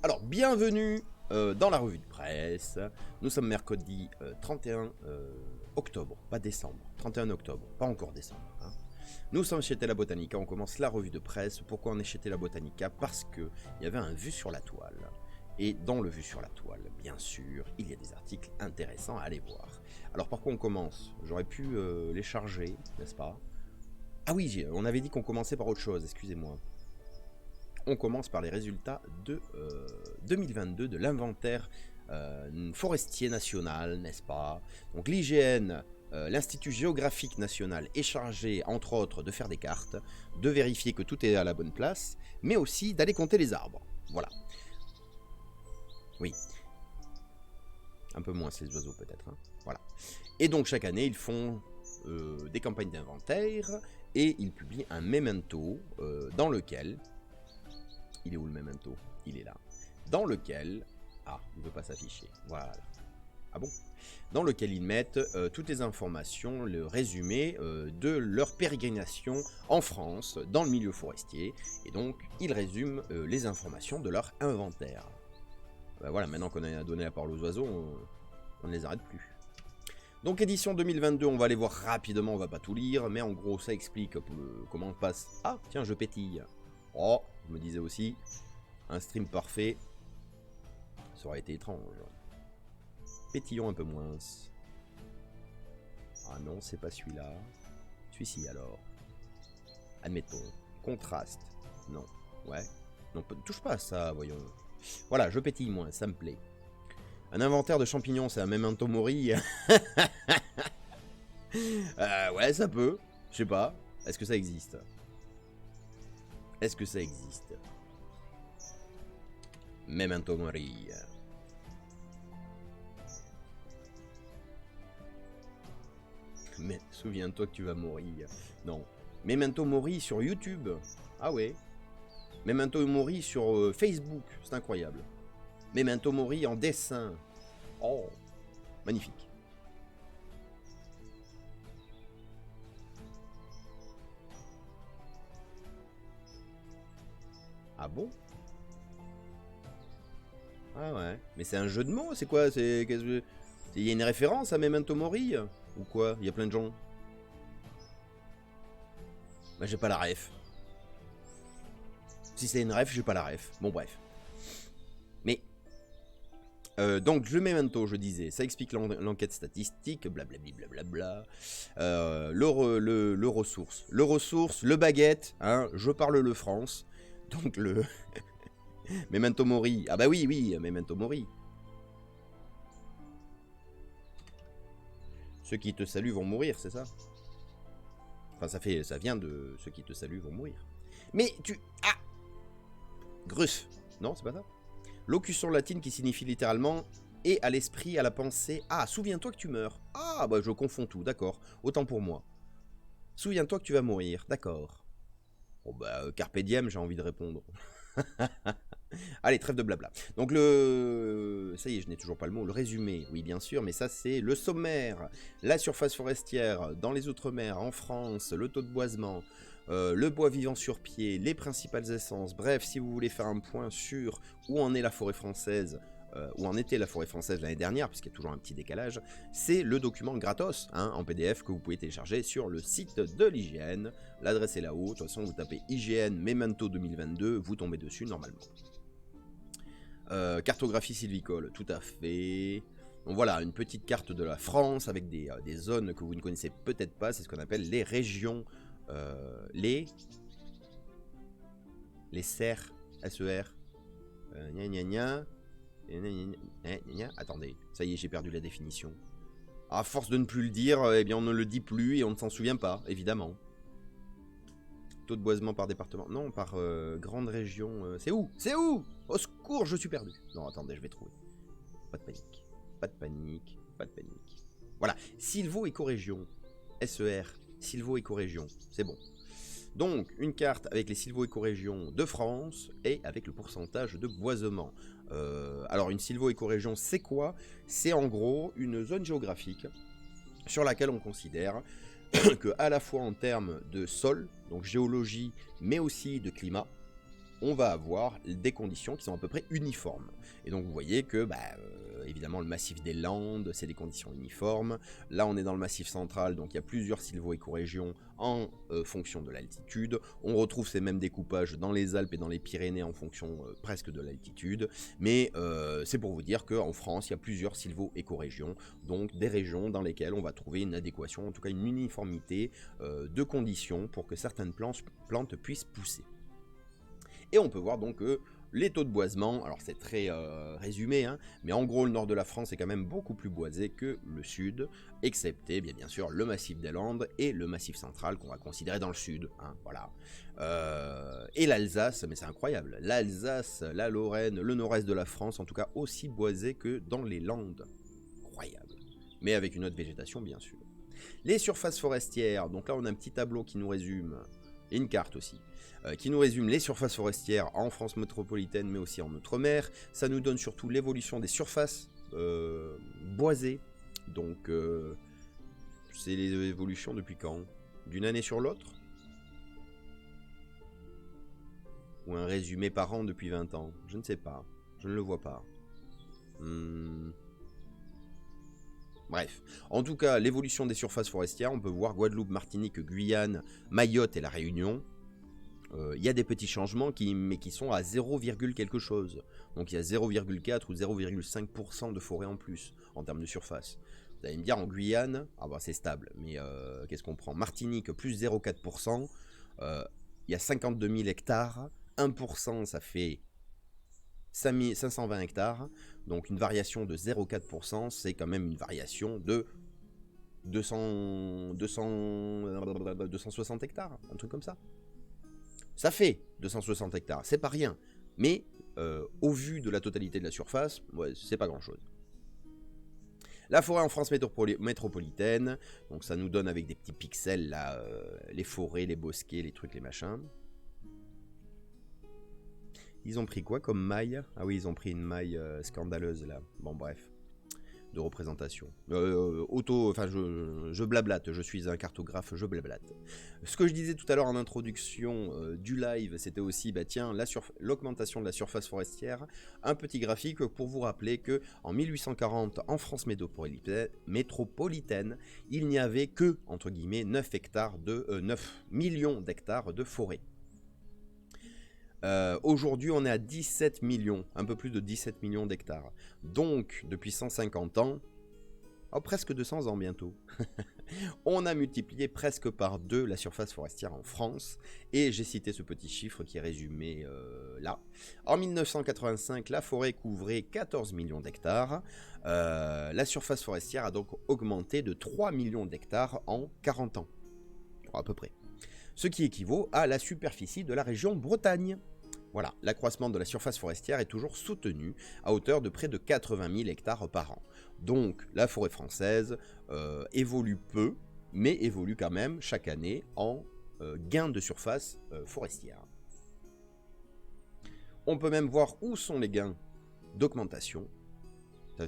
Alors, bienvenue dans la revue de presse. Nous sommes mercredi 31 octobre, pas décembre. 31 octobre, pas encore décembre. Hein. Nous sommes chez Tela Botanica, on commence la revue de presse. Pourquoi on est chez Tela Botanica? Parce qu'il y avait un vu sur la toile. Et dans le vu sur la toile, bien sûr, il y a des articles intéressants à aller voir. Alors par quoi on commence? J'aurais pu les charger, n'est-ce pas? Ah oui, on avait dit qu'on commençait par autre chose, excusez-moi. On commence par les résultats de 2022 de l'inventaire forestier national, n'est-ce pas? Donc l'IGN, l'Institut géographique national, est chargé, entre autres, de faire des cartes, de vérifier que tout est à la bonne place, mais aussi d'aller compter les arbres. Voilà. Oui. Un peu moins ces oiseaux peut-être. Hein. Voilà. Et donc chaque année, ils font des campagnes d'inventaire et ils publient un memento dans lequel... Il est où le memento? Il est là. Dans lequel... Ah, il ne veut pas s'afficher. Voilà. Ah bon? Dans lequel ils mettent toutes les informations, le résumé de leur pérégrination en France, dans le milieu forestier. Et donc, ils résument les informations de leur inventaire. Ben voilà, maintenant qu'on a donné la parole aux oiseaux, on ne les arrête plus. Donc, édition 2022, on va aller voir rapidement, on va pas tout lire, mais en gros, ça explique comment on passe... Ah, tiens, je pétille. Oh, je me disais aussi, un stream parfait, ça aurait été étrange. Pétillons un peu moins. Ah non, c'est pas celui-là. Celui-ci alors. Admettons. Contraste. Non. Ouais. Non, touche pas à ça, voyons. Voilà, je pétille moins, ça me plaît. Un inventaire de champignons, c'est un memento mori. Ouais, ça peut. Je sais pas. Est-ce que ça existe? Est-ce que ça existe? Memento mori. Mais souviens-toi que tu vas mourir. Non. Memento mori sur YouTube. Ah ouais. Memento mori sur Facebook. C'est incroyable. Memento mori en dessin. Oh. Magnifique. Ah bon? Ah ouais. Mais c'est un jeu de mots, c'est quoi? Il y a une référence à Memento Mori? Ou quoi? Il y a plein de gens. Bah j'ai pas la ref. Si c'est une ref, j'ai pas la ref. Bon bref. Mais... donc le Memento, je disais, ça explique l'enquête statistique, blablabli, blablabla. Le ressource. Le ressource, le baguette, hein, je parle le France. Donc le... Memento Mori. Ah bah oui, oui, Memento Mori. Ceux qui te saluent vont mourir, c'est ça? Enfin, ça vient de ceux qui te saluent vont mourir. Mais tu... Ah! Grus. Non, c'est pas ça? Locution latine qui signifie littéralement « et à l'esprit, à la pensée ». Ah, souviens-toi que tu meurs. Ah, bah je confonds tout, d'accord. Autant pour moi. Souviens-toi que tu vas mourir, d'accord. Bon bah, carpe diem, j'ai envie de répondre. Allez, trêve de blabla. Donc ça y est, je n'ai toujours pas le mot. Le résumé, oui bien sûr, mais ça c'est le sommaire. La surface forestière dans les Outre-mer, en France, le taux de boisement, le bois vivant sur pied, les principales essences. Bref, si vous voulez faire un point sur où en est la forêt française, où en était la forêt française l'année dernière, puisqu'il y a toujours un petit décalage, c'est le document gratos, hein, en PDF, que vous pouvez télécharger sur le site de l'IGN. L'adresse est là-haut, de toute façon vous tapez IGN Memento 2022, vous tombez dessus normalement. Cartographie sylvicole, tout à fait. Donc voilà, une petite carte de la France avec des zones que vous ne connaissez peut-être pas, c'est ce qu'on appelle les régions, les serres, SER, gna gna gna. Attendez, ça y est, j'ai perdu la définition. À force de ne plus le dire, eh bien on ne le dit plus et on ne s'en souvient pas, évidemment. Taux de boisement par département. Non, par grande région. C'est où? C'est où? Au secours, je suis perdu. Non, attendez, je vais trouver. Pas de panique. Pas de panique. Pas de panique. Voilà. Sylvo-écorégion. SER. Sylvo-écorégion. C'est bon. Donc, une carte avec les sylvo-écorégions de France et avec le pourcentage de boisement. Alors, une sylvo-écorégion, c'est quoi? C'est en gros une zone géographique sur laquelle on considère que, à la fois en termes de sol, donc géologie, mais aussi de climat, on va avoir des conditions qui sont à peu près uniformes. Et donc vous voyez que, évidemment, le massif des Landes, c'est des conditions uniformes. Là, on est dans le massif central, donc il y a plusieurs sylvo-écorégions en fonction de l'altitude. On retrouve ces mêmes découpages dans les Alpes et dans les Pyrénées en fonction presque de l'altitude. Mais c'est pour vous dire qu'en France, il y a plusieurs sylvo-écorégions, donc des régions dans lesquelles on va trouver une adéquation, en tout cas une uniformité de conditions pour que certaines plantes puissent pousser. Et on peut voir donc les taux de boisement, alors c'est très résumé, hein, mais en gros le nord de la France est quand même beaucoup plus boisé que le sud, excepté bien sûr le massif des Landes et le massif central qu'on va considérer dans le sud. Hein, voilà. Et l'Alsace, mais c'est incroyable, l'Alsace, la Lorraine, le nord-est de la France, en tout cas aussi boisé que dans les Landes. Incroyable. Mais avec une autre végétation bien sûr. Les surfaces forestières, donc là on a un petit tableau qui nous résume, et une carte aussi, qui nous résume les surfaces forestières en France métropolitaine mais aussi en Outre-mer. Ça nous donne surtout l'évolution des surfaces boisées. Donc c'est l'évolution depuis quand? D'une année sur l'autre? Ou un résumé par an depuis 20 ans? Je ne sais pas, je ne le vois pas. Bref, en tout cas, l'évolution des surfaces forestières, on peut voir Guadeloupe, Martinique, Guyane, Mayotte et la Réunion. Il y a des petits changements mais qui sont à 0, quelque chose. Donc il y a 0,4 ou 0,5% de forêt en plus en termes de surface. Vous allez me dire en Guyane, c'est stable, mais qu'est-ce qu'on prend? Martinique plus 0,4%, il y a 52 000 hectares, 1% ça fait 520 hectares, donc une variation de 0,4%, c'est quand même une variation de 260 hectares, un truc comme ça. Ça fait 260 hectares, c'est pas rien, mais au vu de la totalité de la surface, ouais, c'est pas grand chose. La forêt en France métropolitaine, donc ça nous donne avec des petits pixels là, les forêts, les bosquets, les trucs, les machins. Ils ont pris quoi comme maille? Ah oui, ils ont pris une maille scandaleuse là. Bon bref, de représentation. Je blablate, je suis un cartographe, je blablate. Ce que je disais tout à l'heure en introduction du live, c'était aussi, l'augmentation de la surface forestière. Un petit graphique pour vous rappeler que en 1840, en France métropolitaine, il n'y avait que, entre guillemets, 9 millions d'hectares de forêt. Aujourd'hui, on est à 17 millions, un peu plus de 17 millions d'hectares. Donc, depuis 150 ans, presque 200 ans bientôt, on a multiplié presque par 2 la surface forestière en France. Et j'ai cité ce petit chiffre qui est résumé là. En 1985, la forêt couvrait 14 millions d'hectares. La surface forestière a donc augmenté de 3 millions d'hectares en 40 ans, à peu près. Ce qui équivaut à la superficie de la région Bretagne. Voilà, l'accroissement de la surface forestière est toujours soutenu à hauteur de près de 80 000 hectares par an. Donc la forêt française évolue peu, mais évolue quand même chaque année en gain de surface forestière. On peut même voir où sont les gains d'augmentation.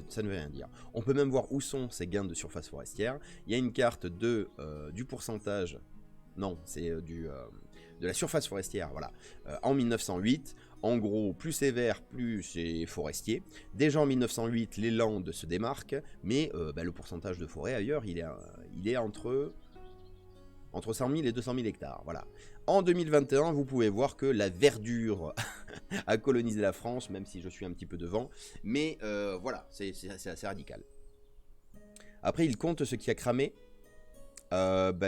Ça ne veut rien dire. On peut même voir où sont ces gains de surface forestière. Il y a une carte du pourcentage. Non, c'est de la surface forestière, voilà. En 1908, en gros, plus c'est vert, plus c'est forestier. Déjà en 1908, les Landes se démarquent, mais le pourcentage de forêt ailleurs, il est entre 100 000 et 200 000 hectares, voilà. En 2021, vous pouvez voir que la verdure a colonisé la France, même si je suis un petit peu devant, mais voilà, c'est assez radical. Après, il compte ce qui a cramé.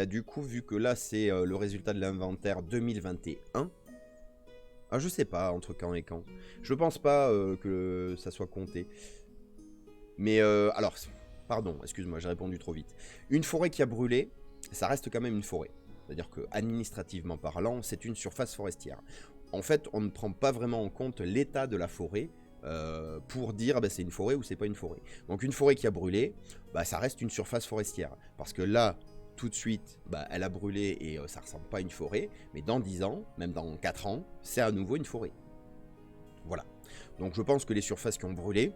Du coup, vu que là c'est le résultat de l'inventaire 2021, je sais pas entre quand et quand. Je pense pas que ça soit compté. Mais alors, pardon, excuse-moi, j'ai répondu trop vite. Une forêt qui a brûlé, ça reste quand même une forêt. C'est-à-dire que administrativement parlant, c'est une surface forestière. En fait, on ne prend pas vraiment en compte l'état de la forêt. Pour dire c'est une forêt ou c'est pas une forêt. Donc une forêt qui a brûlé, ça reste une surface forestière. Parce que là, tout de suite, elle a brûlé et ça ressemble pas à une forêt, mais dans 10 ans, même dans 4 ans, c'est à nouveau une forêt. Voilà. Donc je pense que les surfaces qui ont brûlé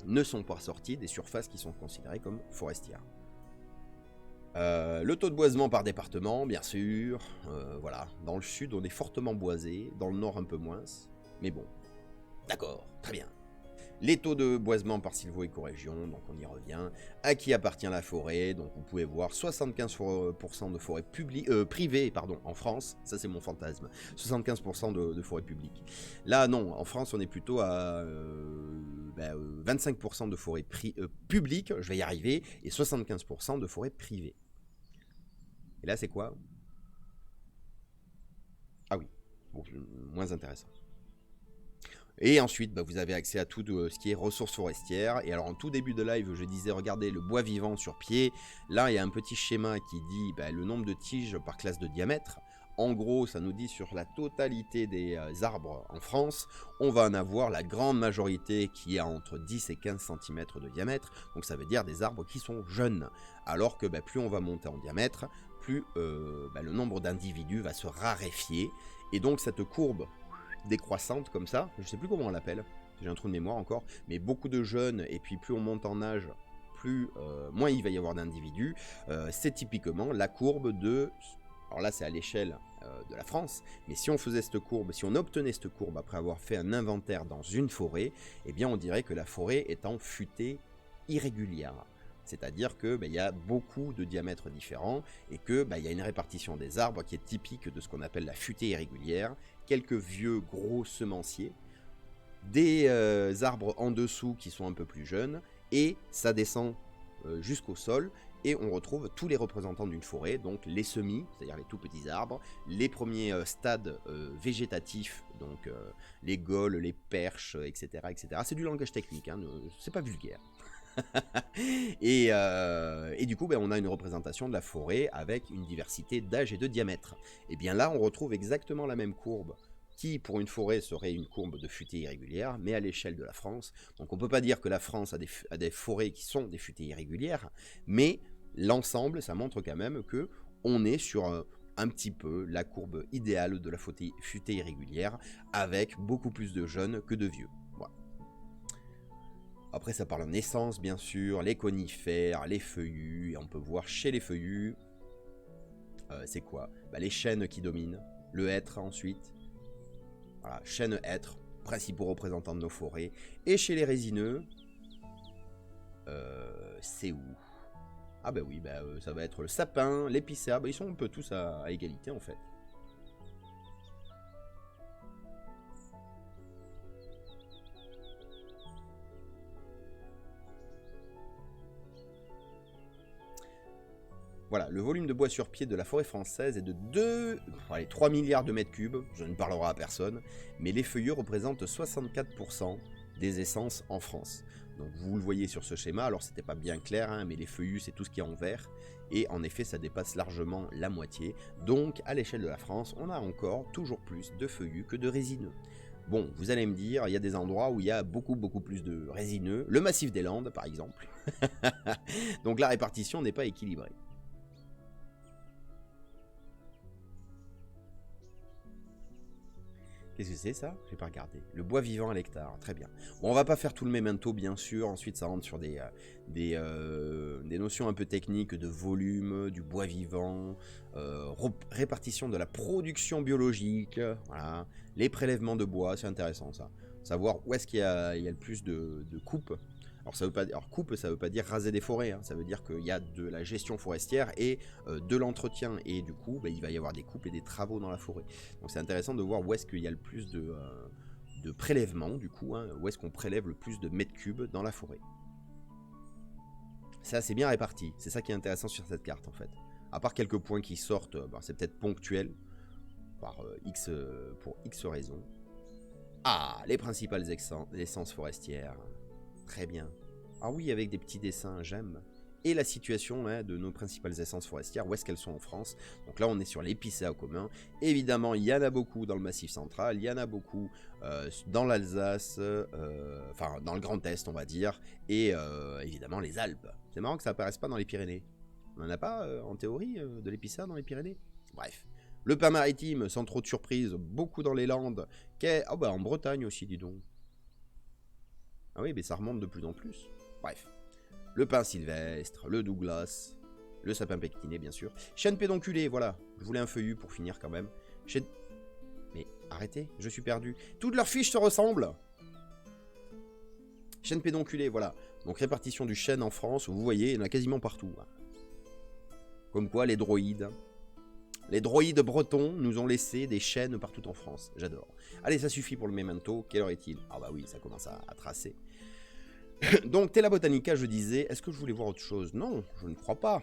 ne sont pas sorties des surfaces qui sont considérées comme forestières. Le taux de boisement par département, bien sûr. Voilà, dans le sud, on est fortement boisé, dans le nord, un peu moins. Mais bon, d'accord, très bien. Les taux de boisement par sylvo-écorégion, donc on y revient. À qui appartient la forêt? Donc vous pouvez voir 75% de forêts privées en France. Ça, c'est mon fantasme. 75% de forêts publiques. Là, non, en France, on est plutôt à 25% de forêts publiques, je vais y arriver, et 75% de forêts privées. Et là, c'est quoi? Ah oui, bon, moins intéressant. Et ensuite, vous avez accès à tout ce qui est ressources forestières. Et alors, en tout début de live, je disais, regardez le bois vivant sur pied. Là, il y a un petit schéma qui dit le nombre de tiges par classe de diamètre. En gros, ça nous dit sur la totalité des arbres en France, on va en avoir la grande majorité qui est entre 10 et 15 cm de diamètre. Donc ça veut dire des arbres qui sont jeunes. Alors que plus on va monter en diamètre, plus le nombre d'individus va se raréfier. Et donc cette courbe décroissante comme ça, je sais plus comment on l'appelle, j'ai un trou de mémoire encore, mais beaucoup de jeunes, et puis plus on monte en âge, moins il va y avoir d'individus, c'est typiquement la courbe de... Alors là c'est à l'échelle de la France, mais si on faisait cette courbe, si on obtenait cette courbe après avoir fait un inventaire dans une forêt, eh bien on dirait que la forêt est en futée irrégulière. C'est-à-dire qu'il y a beaucoup de diamètres différents et qu'il y a une répartition des arbres qui est typique de ce qu'on appelle la futée irrégulière. Quelques vieux gros semenciers, des arbres en dessous qui sont un peu plus jeunes, et ça descend jusqu'au sol, et on retrouve tous les représentants d'une forêt, donc les semis, c'est-à-dire les tout petits arbres, les premiers stades végétatifs, donc les gaules, les perches, etc. etc. C'est du langage technique, hein, c'est pas vulgaire. et du coup, on a une représentation de la forêt avec une diversité d'âge et de diamètre. Et bien là, on retrouve exactement la même courbe qui, pour une forêt, serait une courbe de futée irrégulière, mais à l'échelle de la France. Donc on ne peut pas dire que la France a des forêts qui sont des futées irrégulières, mais l'ensemble, ça montre quand même que on est sur un petit peu la courbe idéale de la futée irrégulière, avec beaucoup plus de jeunes que de vieux. Voilà. Après, ça parle en naissance, bien sûr, les conifères, les feuillus, et on peut voir chez les feuillus, c'est quoi? Les chênes qui dominent, le hêtre ensuite, voilà, chêne hêtre, principaux représentants de nos forêts, et chez les résineux, c'est où? Ah oui, ça va être le sapin, l'épicéa, ils sont un peu tous à égalité en fait. Voilà, le volume de bois sur pied de la forêt française est de 3 milliards de mètres cubes, je ne parlerai à personne, mais les feuillus représentent 64% des essences en France. Donc vous le voyez sur ce schéma, alors c'était pas bien clair, hein, mais les feuillus c'est tout ce qui est en vert, et en effet ça dépasse largement la moitié, donc à l'échelle de la France, on a encore toujours plus de feuillus que de résineux. Bon, vous allez me dire, il y a des endroits où il y a beaucoup plus de résineux, le massif des Landes par exemple, donc la répartition n'est pas équilibrée. Qu'est-ce que c'est ça? J'ai pas regardé. Le bois vivant à l'hectare, très bien. Bon, on va pas faire tout le memento, bien sûr. Ensuite, ça rentre sur des notions un peu techniques de volume, du bois vivant, répartition de la production biologique, voilà. Les prélèvements de bois, c'est intéressant ça. Savoir où est-ce qu'il y a le plus de coupes. Alors, ça veut pas, alors coupe, ça veut pas dire raser des forêts, hein. Ça veut dire qu'il y a de la gestion forestière et de l'entretien. Et du coup, il va y avoir des coupes et des travaux dans la forêt. Donc c'est intéressant de voir où est-ce qu'il y a le plus de prélèvements, du coup, hein, où est-ce qu'on prélève le plus de mètres cubes dans la forêt. C'est assez bien réparti, c'est ça qui est intéressant sur cette carte en fait. À part quelques points qui sortent, c'est peut-être ponctuel, pour X raisons. Ah, les principales essences forestières. Très bien. Ah oui, avec des petits dessins, j'aime. Et la situation de nos principales essences forestières, où est-ce qu'elles sont en France. Donc là, on est sur l'épicéa commun. Évidemment, il y en a beaucoup dans le Massif central, il y en a beaucoup dans l'Alsace, dans le Grand Est, on va dire, et évidemment les Alpes. C'est marrant que ça apparaisse pas dans les Pyrénées. On n'en a pas, en théorie, de l'épicéa dans les Pyrénées. Bref. Le pain maritime, sans trop de surprise, beaucoup dans les Landes. En Bretagne aussi, dis donc. Ah oui, mais ça remonte de plus en plus. Bref. Le pin sylvestre, le Douglas. Le sapin pectiné, bien sûr. Chêne pédonculé, voilà. Je voulais un feuillu pour finir quand même. Chêne... Mais arrêtez, je suis perdu. Toutes leurs fiches se ressemblent. Chêne pédonculé, voilà. Donc répartition du chêne en France, vous voyez, il y en a quasiment partout. Comme quoi, les droïdes bretons nous ont laissé des chênes partout en France. J'adore. Allez, ça suffit pour le memento. Quelle heure est-il? Ah bah oui, ça commence à tracer. Donc, Tela Botanica, je disais, est-ce que je voulais voir autre chose? Non, je ne crois pas.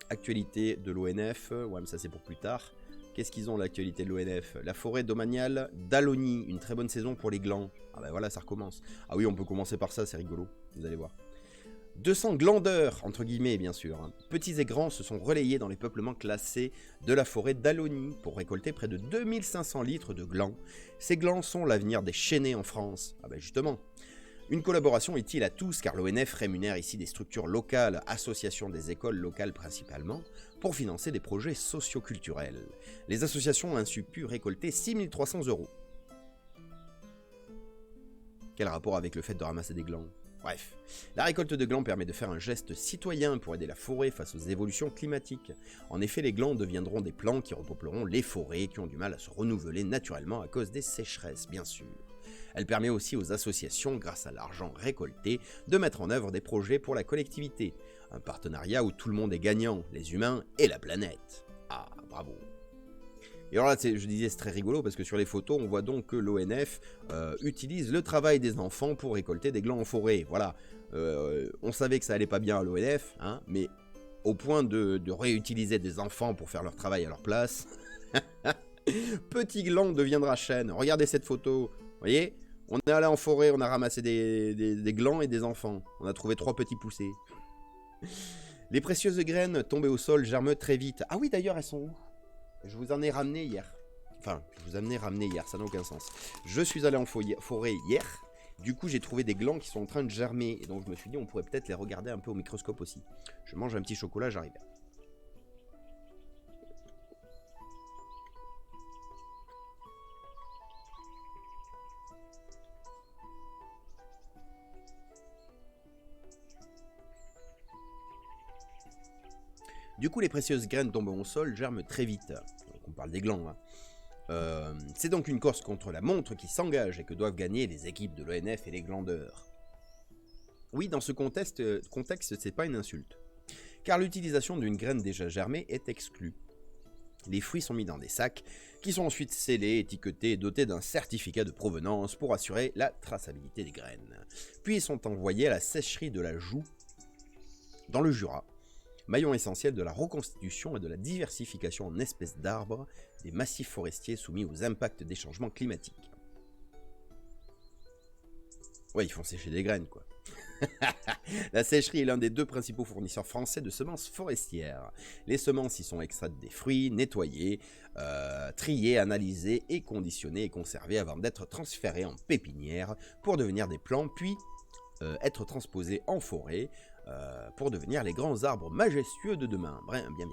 Actualité de l'ONF, ouais, mais ça c'est pour plus tard. Qu'est-ce qu'ils ont, l'actualité de l'ONF? La forêt domaniale d'Aloni, une très bonne saison pour les glands. Ah bah voilà, ça recommence. Ah oui, on peut commencer par ça, c'est rigolo, vous allez voir. 200 glandeurs, entre guillemets bien sûr, hein, petits et grands, se sont relayés dans les peuplements classés de la forêt d'Aloni pour récolter près de 2500 litres de glands. Ces glands sont l'avenir des chênaies en France. Ah ben justement. Une collaboration utile à tous car l'ONF rémunère ici des structures locales, associations des écoles locales principalement, pour financer des projets socio-culturels. Les associations ont ainsi pu récolter 6300 €. Quel rapport avec le fait de ramasser des glands? Bref, la récolte de glands permet de faire un geste citoyen pour aider la forêt face aux évolutions climatiques. En effet, les glands deviendront des plants qui repeupleront les forêts qui ont du mal à se renouveler naturellement à cause des sécheresses, bien sûr. Elle permet aussi aux associations, grâce à l'argent récolté, de mettre en œuvre des projets pour la collectivité. Un partenariat où tout le monde est gagnant, les humains et la planète. Ah, bravo. Et alors là, je disais, c'est très rigolo parce que sur les photos, on voit donc que l'ONF utilise le travail des enfants pour récolter des glands en forêt. Voilà. On savait que ça allait pas bien à l'ONF, hein, mais au point de réutiliser des enfants pour faire leur travail à leur place. Petit gland deviendra chêne. Regardez cette photo. Vous voyez? On est allé en forêt, on a ramassé des glands et des enfants. On a trouvé 3 petits poussés. Les précieuses graines tombées au sol germent très vite. Ah oui, d'ailleurs, elles sont où? Je vous en ai ramené hier. Enfin, je vous en ai ramené hier, ça n'a aucun sens. Je suis allé en forêt hier. Du coup, j'ai trouvé des glands qui sont en train de germer. Et donc, je me suis dit, on pourrait peut-être les regarder un peu au microscope aussi. Je mange un petit chocolat, j'arrive. Du coup, les précieuses graines tombées au sol germent très vite. Donc, on parle des glands. Hein. C'est donc une course contre la montre qui s'engage et que doivent gagner les équipes de l'ONF et les glandeurs. Oui, dans ce contexte, c'est pas une insulte. Car l'utilisation d'une graine déjà germée est exclue. Les fruits sont mis dans des sacs qui sont ensuite scellés, étiquetés et dotés d'un certificat de provenance pour assurer la traçabilité des graines. Puis ils sont envoyés à la sécherie de la Joux, dans le Jura, maillon essentiel de la reconstitution et de la diversification en espèces d'arbres des massifs forestiers soumis aux impacts des changements climatiques. Ouais, ils font sécher des graines, quoi. La sécherie est l'un des 2 principaux fournisseurs français de semences forestières. Les semences y sont extraites des fruits, nettoyées, triées, analysées et conditionnées et conservées avant d'être transférées en pépinière pour devenir des plants, puis être transposées en forêt pour devenir les grands arbres majestueux de demain. Bien.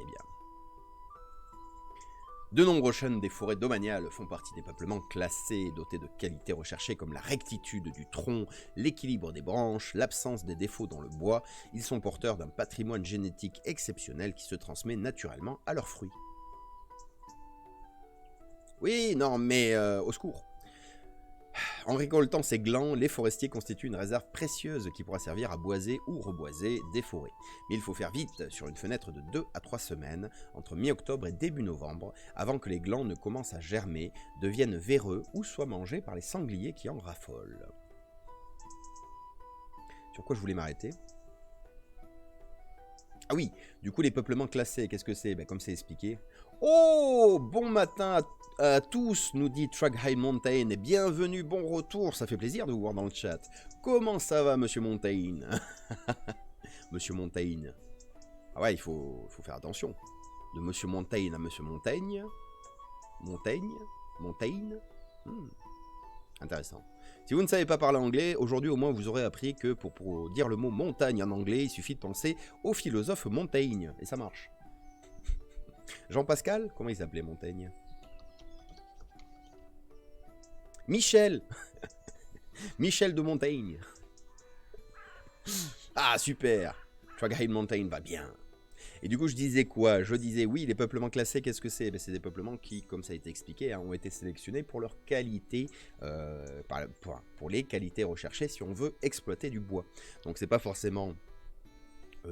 De nombreux chênes des forêts domaniales font partie des peuplements classés, dotés de qualités recherchées comme la rectitude du tronc, l'équilibre des branches, l'absence des défauts dans le bois. Ils sont porteurs d'un patrimoine génétique exceptionnel qui se transmet naturellement à leurs fruits. Oui, non, mais au secours. En récoltant ces glands, les forestiers constituent une réserve précieuse qui pourra servir à boiser ou reboiser des forêts. Mais il faut faire vite, sur une fenêtre de 2 à 3 semaines, entre mi-octobre et début novembre, avant que les glands ne commencent à germer, deviennent véreux ou soient mangés par les sangliers qui en raffolent. Sur quoi je voulais m'arrêter ? Ah oui, du coup les peuplements classés, qu'est-ce que c'est ? Comme c'est expliqué. Oh, bon matin à tous, nous dit Track High Mountain, et bienvenue, bon retour, ça fait plaisir de vous voir dans le chat. Comment ça va, monsieur Mountain? Monsieur Mountain. Ah ouais, il faut faire attention. De monsieur Mountain à monsieur Montaigne. Montaigne. Intéressant. Si vous ne savez pas parler anglais, aujourd'hui au moins vous aurez appris que pour dire le mot montagne en anglais, il suffit de penser au philosophe Montaigne, et ça marche. Jean-Pascal? Comment il s'appelait Montaigne? Michel. Michel de Montaigne. Ah, super. Track High Mountain va bien. Et du coup, je disais quoi? Je disais, oui, les peuplements classés, qu'est-ce que c'est? Ben, c'est des peuplements qui, comme ça a été expliqué, hein, ont été sélectionnés pour leur qualité, pour les qualités recherchées si on veut exploiter du bois. Donc c'est pas forcément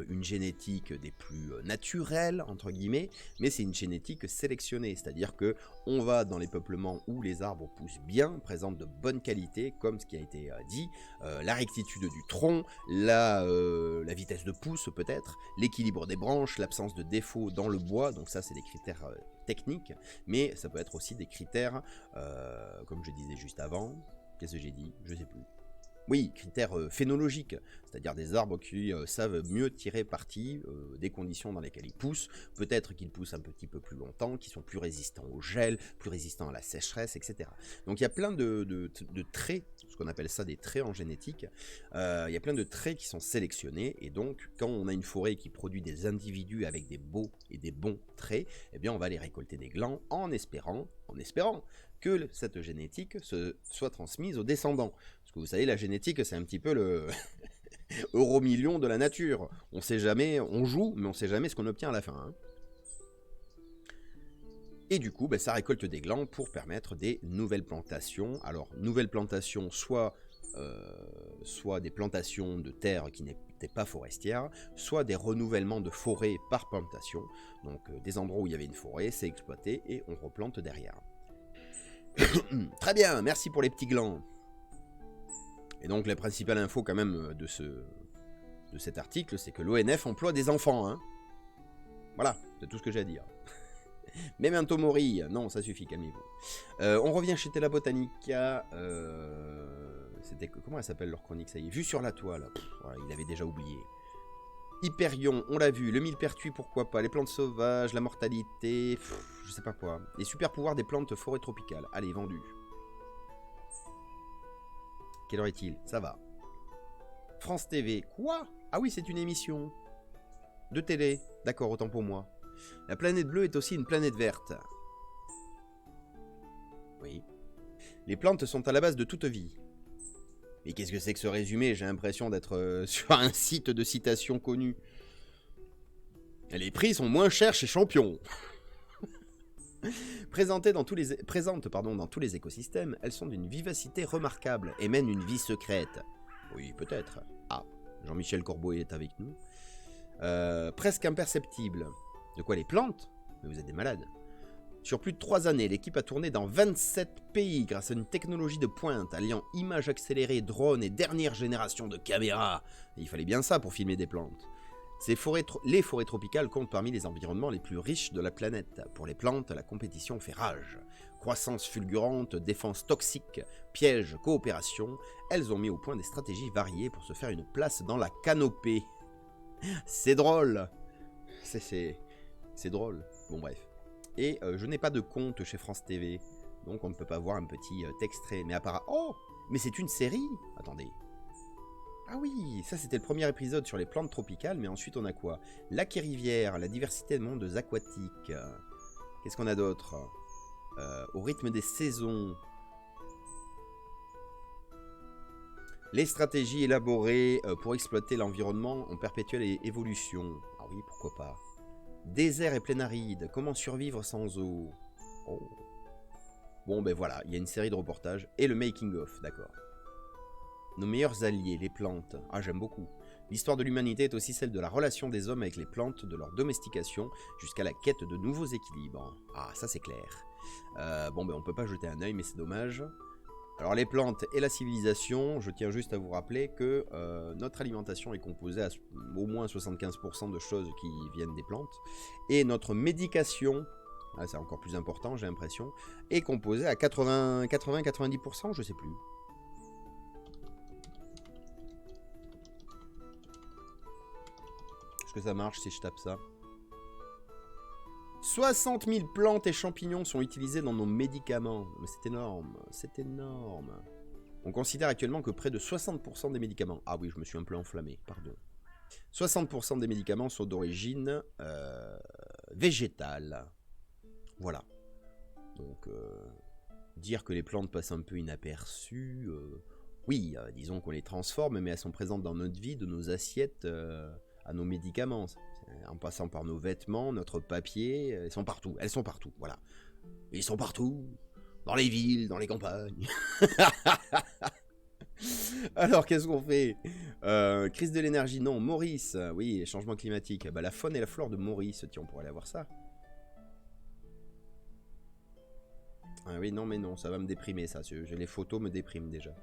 une génétique des plus naturelles, entre guillemets, mais c'est une génétique sélectionnée, c'est-à-dire que on va dans les peuplements où les arbres poussent bien, présentent de bonnes qualités, comme ce qui a été dit, la rectitude du tronc, la vitesse de pousse peut-être, l'équilibre des branches, l'absence de défauts dans le bois, donc ça c'est des critères techniques, mais ça peut être aussi des critères, comme je disais juste avant, qu'est-ce que j'ai dit? Je sais plus. Oui, critères phénologiques, c'est-à-dire des arbres qui savent mieux tirer parti des conditions dans lesquelles ils poussent, peut-être qu'ils poussent un petit peu plus longtemps, qu'ils sont plus résistants au gel, plus résistants à la sécheresse, etc. Donc il y a plein de traits, ce qu'on appelle ça des traits en génétique, il y a plein de traits qui sont sélectionnés, et donc quand on a une forêt qui produit des individus avec des beaux et des bons traits, eh bien on va les récolter des glands en espérant que cette génétique soit transmise aux descendants. Parce que vous savez, la génétique, c'est un petit peu le euro-million de la nature. On sait jamais, on joue, mais on sait jamais ce qu'on obtient à la fin. Hein. Et du coup, ça récolte des glands pour permettre des nouvelles plantations. Alors, nouvelles plantations, soit des plantations de terres qui n'étaient pas forestières, soit des renouvellements de forêts par plantation. Donc, des endroits où il y avait une forêt, c'est exploité et on replante derrière. Très bien, merci pour les petits glands. Et donc la principale info quand même de cet article, c'est que l'ONF emploie des enfants. Hein. Voilà, c'est tout ce que j'ai à dire. Memento Mori, non, ça suffit, calmez-vous. On revient chez Tela Botanica. C'était comment elle s'appelle leur chronique, ça y est, vue sur la toile. Voilà, il avait déjà oublié. Hyperion, on l'a vu, le millepertuis, pourquoi pas, les plantes sauvages, la mortalité, je sais pas quoi. Les super pouvoirs des plantes forêts tropicales. Allez, vendu. Quelle heure est-il? Ça va. France TV, quoi? Ah oui, c'est une émission de télé. D'accord, autant pour moi. La planète bleue est aussi une planète verte. Oui. Les plantes sont à la base de toute vie. Mais qu'est-ce que c'est que ce résumé? J'ai l'impression d'être sur un site de citation connu. Les prix sont moins chers chez Champion. Présentes dans tous les écosystèmes, elles sont d'une vivacité remarquable et mènent une vie secrète. Oui, peut-être. Ah, Jean-Michel Corbeau est avec nous. Presque imperceptible. De quoi, les plantes? Mais vous êtes des malades. Sur plus de 3 années, l'équipe a tourné dans 27 pays grâce à une technologie de pointe alliant images accélérées, drones et dernière génération de caméras. Et il fallait bien ça pour filmer des plantes. Les forêts tropicales comptent parmi les environnements les plus riches de la planète. Pour les plantes, la compétition fait rage. Croissance fulgurante, défense toxique, pièges, coopération, elles ont mis au point des stratégies variées pour se faire une place dans la canopée. C'est drôle. C'est drôle. Bon bref. Et je n'ai pas de compte chez France TV, donc on ne peut pas voir un petit extrait. Mais apparemment... Oh, mais c'est une série. Attendez. Ah oui, ça c'était le premier épisode sur les plantes tropicales, mais ensuite on a quoi? Lacs et rivières, la diversité de mondes aquatiques. Qu'est-ce qu'on a d'autre? Au rythme des saisons. Les stratégies élaborées pour exploiter l'environnement en perpétuelle évolution. Ah oui, pourquoi pas. Désert et plaine aride, comment survivre sans eau? Oh. Bon ben voilà, il y a une série de reportages et le making of, d'accord. Nos meilleurs alliés, les plantes. Ah, j'aime beaucoup. L'histoire de l'humanité est aussi celle de la relation des hommes avec les plantes, de leur domestication, jusqu'à la quête de nouveaux équilibres. Ah, ça c'est clair. Bon, ben on peut pas jeter un œil, mais c'est dommage. Alors les plantes et la civilisation, je tiens juste à vous rappeler que notre alimentation est composée à au moins 75% de choses qui viennent des plantes. Et notre médication, ah, c'est encore plus important j'ai l'impression, est composée à 80-90%, je sais plus. Que ça marche si je tape ça. 60 000 plantes et champignons sont utilisés dans nos médicaments. Mais c'est énorme, c'est énorme. On considère actuellement que près de 60% des médicaments... Ah oui, je me suis un peu enflammé, pardon. 60% des médicaments sont d'origine végétale. Voilà. Donc, dire que les plantes passent un peu inaperçues... oui, disons qu'on les transforme, mais elles sont présentes dans notre vie, de nos assiettes... à nos médicaments, En passant par nos vêtements, notre papier, elles sont partout, voilà. Ils sont partout, dans les villes, dans les campagnes. Alors, qu'est-ce qu'on fait? Crise de l'énergie, non. Maurice, oui, changement climatique. Bah, la faune et la flore de Maurice, tiens, on pourrait aller voir ça. Ah oui, non, mais non, ça va me déprimer, ça. Les photos me dépriment déjà.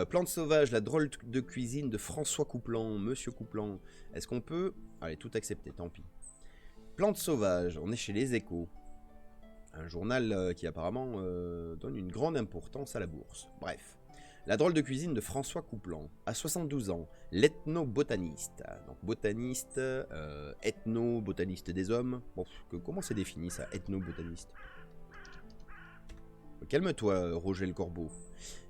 Plantes sauvages, la drôle de cuisine de François Couplan, Monsieur Couplan. Est-ce qu'on peut... Allez, tout accepter, tant pis. Plantes sauvages, on est chez Les Échos. Un journal qui apparemment donne une grande importance à la bourse. Bref. La drôle de cuisine de François Couplan, à 72 ans, l'ethnobotaniste. Donc botaniste, ethno-botaniste des hommes. Bon, comment c'est défini ça, ethnobotaniste? Calme-toi, Roger le Corbeau.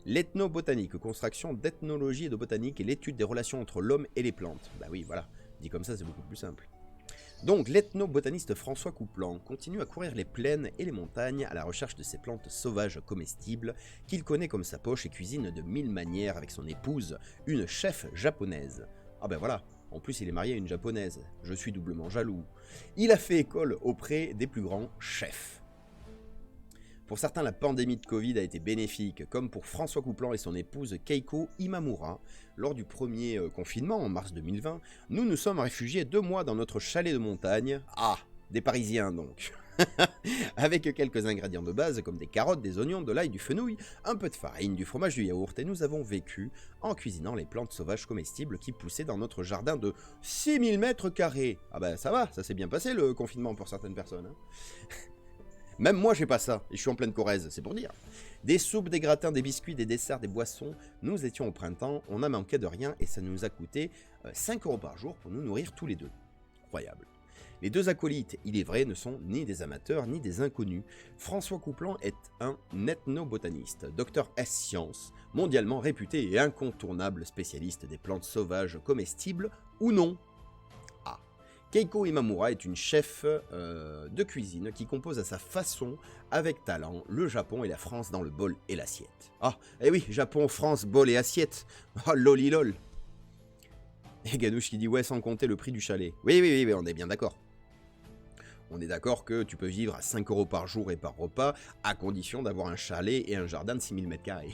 L'ethnobotanique, construction d'ethnologie et de botanique et l'étude des relations entre l'homme et les plantes. Bah oui, voilà. Dit comme ça, c'est beaucoup plus simple. Donc, l'ethnobotaniste François Couplan continue à courir les plaines et les montagnes à la recherche de ces plantes sauvages comestibles qu'il connaît comme sa poche et cuisine de 1000 manières avec son épouse, une chef japonaise. Ah ben voilà, en plus il est marié à une japonaise, je suis doublement jaloux. Il a fait école auprès des plus grands chefs. Pour certains, la pandémie de Covid a été bénéfique, comme pour François Couplan et son épouse Keiko Imamura. Lors du premier confinement, en mars 2020, nous nous sommes réfugiés 2 mois dans notre chalet de montagne. Ah, des Parisiens donc. Avec quelques ingrédients de base comme des carottes, des oignons, de l'ail, du fenouil, un peu de farine, du fromage, du yaourt, et nous avons vécu en cuisinant les plantes sauvages comestibles qui poussaient dans notre jardin de 6000 mètres carrés. Ah bah ça va, ça s'est bien passé le confinement pour certaines personnes. Hein. Même moi j'ai pas ça, et je suis en pleine Corrèze, c'est pour dire. Des soupes, des gratins, des biscuits, des desserts, des boissons, nous étions au printemps, on a manqué de rien et ça nous a coûté 5 € par jour pour nous nourrir tous les deux. Incroyable. Les deux acolytes, il est vrai, ne sont ni des amateurs ni des inconnus. François Couplan est un ethnobotaniste, docteur S-Sciences, mondialement réputé et incontournable spécialiste des plantes sauvages comestibles ou non. Keiko Imamura est une chef de cuisine qui compose à sa façon, avec talent, le Japon et la France dans le bol et l'assiette. Ah, eh oui, Japon, France, bol et assiette. Ah, lolilol. Et Ganouche qui dit ouais, sans compter le prix du chalet. Oui, on est bien d'accord. On est d'accord que tu peux vivre à 5 € par jour et par repas, à condition d'avoir un chalet et un jardin de 6000 m².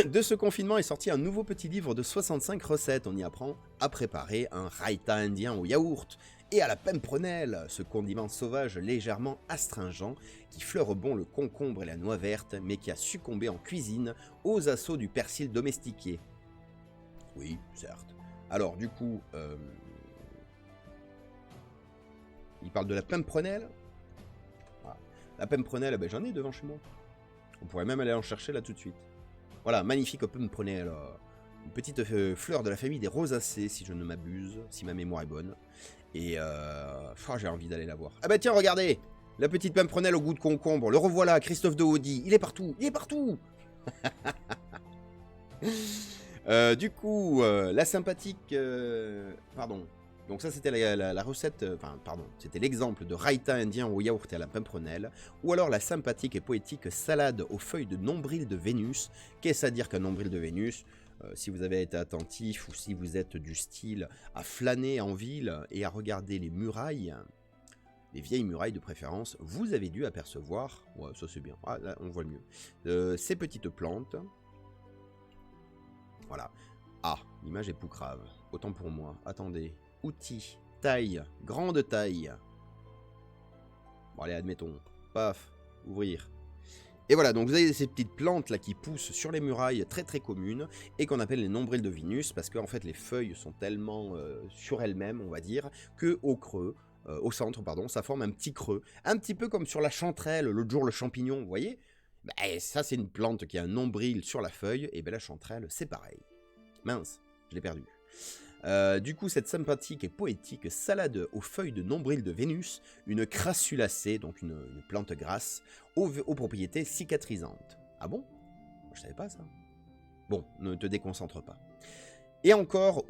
De ce confinement est sorti un nouveau petit livre de 65 recettes. On y apprend à préparer un raita indien au yaourt et à la pemprenelle, ce condiment sauvage légèrement astringent qui fleure bon le concombre et la noix verte, mais qui a succombé en cuisine aux assauts du persil domestiqué. Oui, certes. Alors, du coup, il parle de la pemprenelle. Ah, la pemprenelle, ben, j'en ai devant chez moi. On pourrait même aller en chercher là tout de suite. Voilà, magnifique pemprenelle. Une petite fleur de la famille des rosacées, si je ne m'abuse, si ma mémoire est bonne. Et j'ai envie d'aller la voir. Ah bah tiens, regardez, la petite pemprenelle au goût de concombre. Le revoilà, Christophe de Haudy. Il est partout, il est partout. Du coup, la sympathique... pardon. Donc ça, c'était la recette... pardon, c'était l'exemple de raita indien au yaourt et à la pemprenelle. Ou alors la sympathique et poétique salade aux feuilles de nombril de Vénus. Qu'est-ce à dire qu'un nombril de Vénus ? Si vous avez été attentif ou si vous êtes du style à flâner en ville et à regarder les murailles, les vieilles murailles de préférence, vous avez dû apercevoir... Ouais, ça c'est bien. Ah, là, on voit le mieux. Ces petites plantes... Voilà. Ah, l'image est poucrave. Autant pour moi. Attendez. Outils. Taille. Grande taille. Bon, allez, admettons. Paf. Ouvrir. Et voilà, donc vous avez ces petites plantes là qui poussent sur les murailles très très communes et qu'on appelle les nombrils de Vénus parce qu'en fait les feuilles sont tellement sur elles-mêmes, on va dire, que au creux, au centre, pardon, ça forme un petit creux. Un petit peu comme sur la chanterelle, l'autre jour le champignon, vous voyez ? Bah, ça c'est une plante qui a un nombril sur la feuille, et bien la chanterelle c'est pareil. Mince, je l'ai perdu. Du coup, cette sympathique et poétique salade aux feuilles de nombril de Vénus, une crassulacée, donc une plante grasse, aux propriétés cicatrisantes. Ah bon ? Je savais pas ça. Bon, ne te déconcentre pas. Et encore,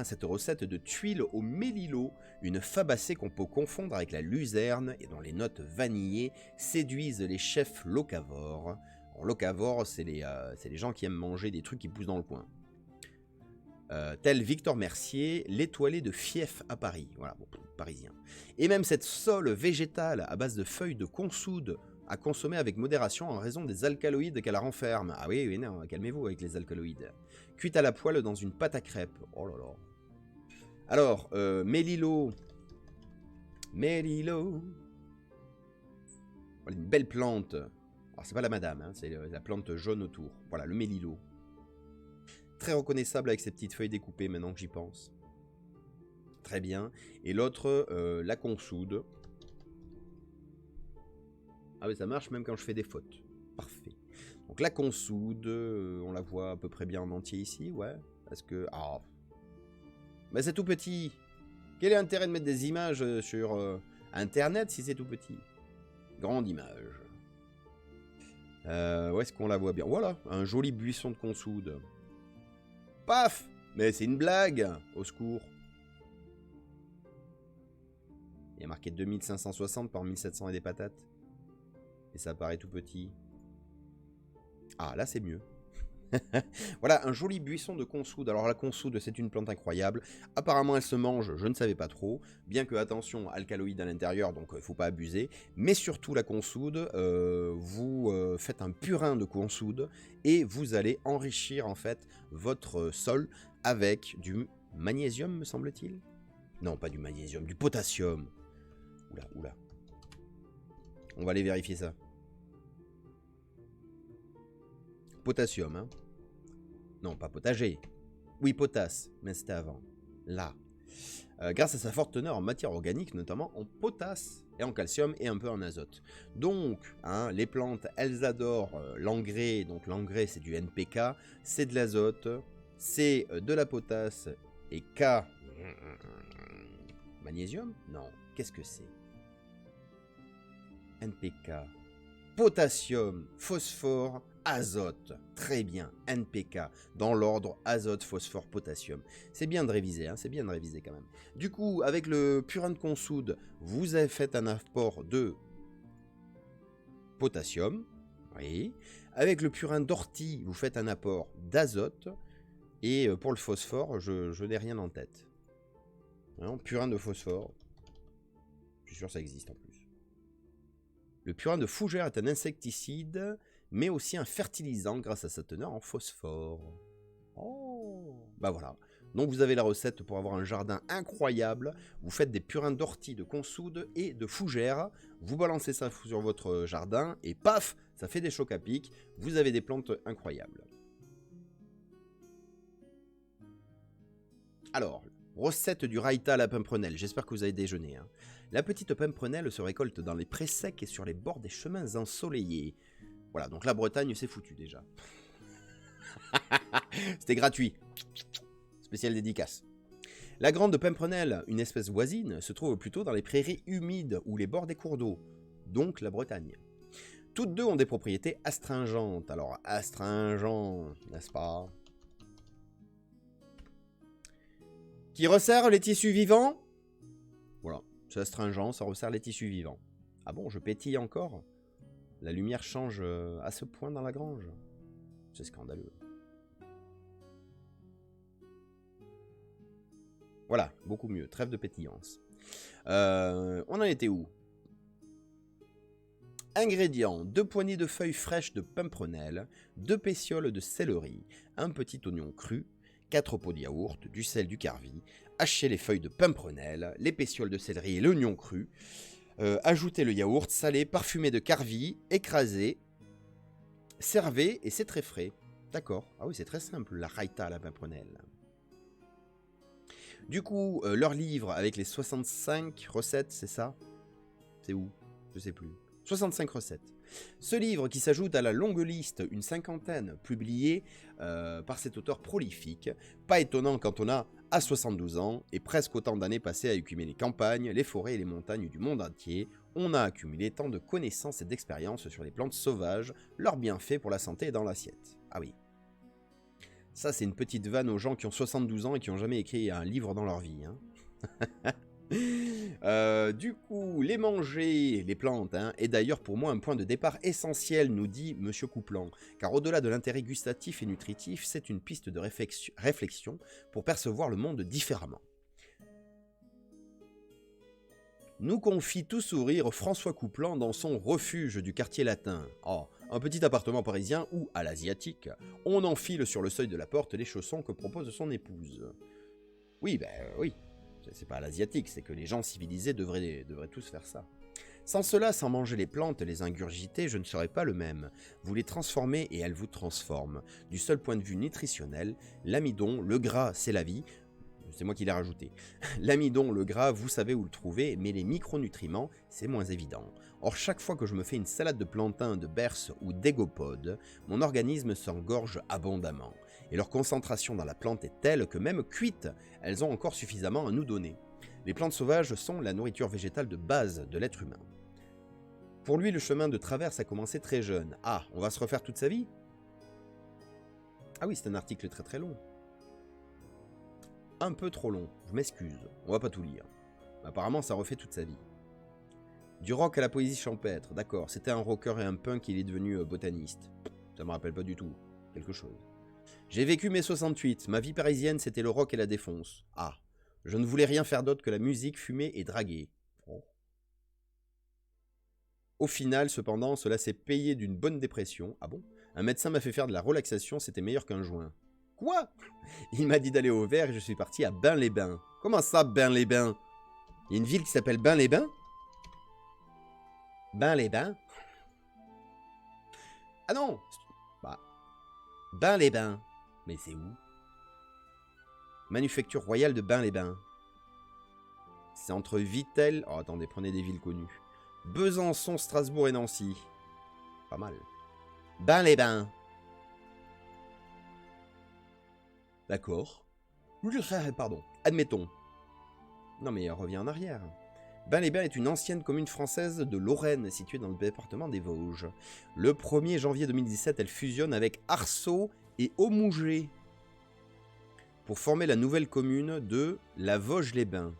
cette recette de tuiles au mélilo, une fabacée qu'on peut confondre avec la luzerne et dont les notes vanillées séduisent les chefs locavores. Bon, locavores, c'est les gens qui aiment manger des trucs qui poussent dans le coin. tel Victor Mercier, l'étoilé de Fief à Paris. Voilà, bon, parisien. Et même cette sole végétale à base de feuilles de consoude à consommer avec modération en raison des alcaloïdes qu'elle renferme. Ah oui, oui, non, calmez-vous avec les alcaloïdes. Cuite à la poêle dans une pâte à crêpes. Oh là là. Alors, Mélilo. Mélilo. Voilà, une belle plante. Alors, c'est pas la madame, hein, c'est la plante jaune autour. Voilà, le mélilo. Très reconnaissable avec ses petites feuilles découpées maintenant que j'y pense. Très bien. Et l'autre, la consoude. Ah oui, ça marche même quand je fais des fautes. Parfait. Donc la consoude, on la voit à peu près bien en entier ici, ouais. Parce que... Ah. Mais c'est tout petit. Quel est l'intérêt de mettre des images sur Internet si c'est tout petit? Grande image. Où est-ce qu'on la voit bien? Voilà, un joli buisson de consoude. Paf! Mais c'est une blague! Au secours. Il y a marqué 2560 par 1700 et des patates. Et ça paraît tout petit. Ah, là c'est mieux. Voilà, un joli buisson de consoude. Alors la consoude, c'est une plante incroyable. Apparemment, elle se mange, je ne savais pas trop. Bien que, attention, alcaloïde à l'intérieur, donc il ne faut pas abuser. Mais surtout, la consoude, vous faites un purin de consoude et vous allez enrichir, en fait, votre sol avec du magnésium, me semble-t-il. Non, pas du magnésium, du potassium. Oula, oula. On va aller vérifier ça. Potassium, hein. Non, pas potager. Oui, potasse, mais c'était avant. Là. Grâce à sa forte teneur en matière organique, notamment en potasse et en calcium et un peu en azote. Donc, hein, les plantes, elles adorent l'engrais. Donc l'engrais, c'est du NPK, c'est de l'azote, c'est de la potasse et K... Magnésium? Non. Qu'est-ce que c'est? NPK. Potassium, phosphore, azote. Très bien, NPK. Dans l'ordre azote, phosphore, potassium. C'est bien de réviser, hein, c'est bien de réviser quand même. Du coup, avec le purin de consoude, vous avez fait un apport de potassium. Oui. Avec le purin d'ortie, vous faites un apport d'azote. Et pour le phosphore, je n'ai rien en tête. Non, purin de phosphore. Je suis sûr que ça existe en plus. Le purin de fougère est un insecticide, mais aussi un fertilisant grâce à sa teneur en phosphore. Oh, bah voilà. Donc vous avez la recette pour avoir un jardin incroyable. Vous faites des purins d'ortie, de consoude et de fougère. Vous balancez ça sur votre jardin et paf, ça fait des chocs à pic. Vous avez des plantes incroyables. Alors, recette du raïta à la pimprenelle. J'espère que vous avez déjeuné. Hein. La petite pimprenelle se récolte dans les prés secs et sur les bords des chemins ensoleillés. Voilà, donc la Bretagne, c'est foutu déjà. C'était gratuit. Spécial dédicace. La grande pimprenelle, une espèce voisine, se trouve plutôt dans les prairies humides ou les bords des cours d'eau. Donc la Bretagne. Toutes deux ont des propriétés astringentes. Alors, astringent, n'est-ce pas? Qui resserre les tissus vivants? Voilà. C'est astringent, ça resserre les tissus vivants. Ah bon, je pétille encore? La lumière change à ce point dans la grange? C'est scandaleux. Voilà, beaucoup mieux. Trêve de pétillance. On en était où? Ingrédients, 2 poignées de feuilles fraîches de pimprenelle, 2 pétioles de céleri, un petit oignon cru, 4 pots de yaourt, du sel, du carvi, hachez les feuilles de pimprenelle, les pétioles de céleri et l'oignon cru, ajoutez le yaourt salé, parfumé de carvi, écrasé, servez et c'est très frais. D'accord, ah oui c'est très simple, la raïta à la pimprenelle. Du coup, leur livre avec les 65 recettes, c'est ça? C'est où? Je sais plus. 65 recettes. Ce livre qui s'ajoute à la longue liste, une cinquantaine, publiée par cet auteur prolifique. Pas étonnant quand on a à 72 ans et presque autant d'années passées à écumer les campagnes, les forêts et les montagnes du monde entier, on a accumulé tant de connaissances et d'expériences sur les plantes sauvages, leurs bienfaits pour la santé et dans l'assiette. Ah oui. Ça, c'est une petite vanne aux gens qui ont 72 ans et qui n'ont jamais écrit un livre dans leur vie. Hein. Du coup, les manger, les plantes, hein, est d'ailleurs pour moi un point de départ essentiel, nous dit Monsieur Couplan, car au-delà de l'intérêt gustatif et nutritif, c'est une piste de réflexion pour percevoir le monde différemment. Nous confie tout sourire François Couplan dans son refuge du quartier latin. Oh, un petit appartement parisien où, à l'asiatique, on enfile sur le seuil de la porte les chaussons que propose son épouse. Oui, oui. C'est pas à l'asiatique, c'est que les gens civilisés devraient tous faire ça. Sans cela, sans manger les plantes, les ingurgiter, je ne serais pas le même. Vous les transformez et elles vous transforment. Du seul point de vue nutritionnel, l'amidon, le gras, c'est la vie. C'est moi qui l'ai rajouté. L'amidon, le gras, vous savez où le trouver, mais les micronutriments, c'est moins évident. Or, chaque fois que je me fais une salade de plantain, de berce ou d'égopode, mon organisme s'engorge abondamment. Et leur concentration dans la plante est telle que même cuites, elles ont encore suffisamment à nous donner. Les plantes sauvages sont la nourriture végétale de base de l'être humain. Pour lui, le chemin de traverse a commencé très jeune. Ah, on va se refaire toute sa vie? Ah oui, c'est un article très très long. Un peu trop long, je m'excuse, on va pas tout lire. Apparemment, ça refait toute sa vie. Du rock à la poésie champêtre, d'accord, c'était un rocker et un punk, il est devenu botaniste. Ça me rappelle pas du tout, quelque chose. J'ai vécu mes 68, ma vie parisienne c'était le rock et la défonce. Ah, je ne voulais rien faire d'autre que la musique, fumer et draguer. Oh. Au final, cependant, cela s'est payé d'une bonne dépression. Ah bon? Un médecin m'a fait faire de la relaxation, c'était meilleur qu'un joint. Quoi? Il m'a dit d'aller au vert et je suis parti à Bain-les-Bains. Comment ça, Bain-les-Bains? Il y a une ville qui s'appelle Bain-les-Bains? Bain-les-Bains? Ah non! Bah, Bain-les-Bains. Mais c'est où? Manufacture royale de Bain-les-Bains. C'est entre Vittel... Oh, attendez, prenez des villes connues. Besançon, Strasbourg et Nancy. Pas mal. Bain-les-Bains. D'accord. Pardon. Admettons. Non mais reviens en arrière. Bain-les-Bains est une ancienne commune française de Lorraine située dans le département des Vosges. Le 1er janvier 2017, elle fusionne avec Arceau et Aumouget pour former la nouvelle commune de La Vosges-les-Bains.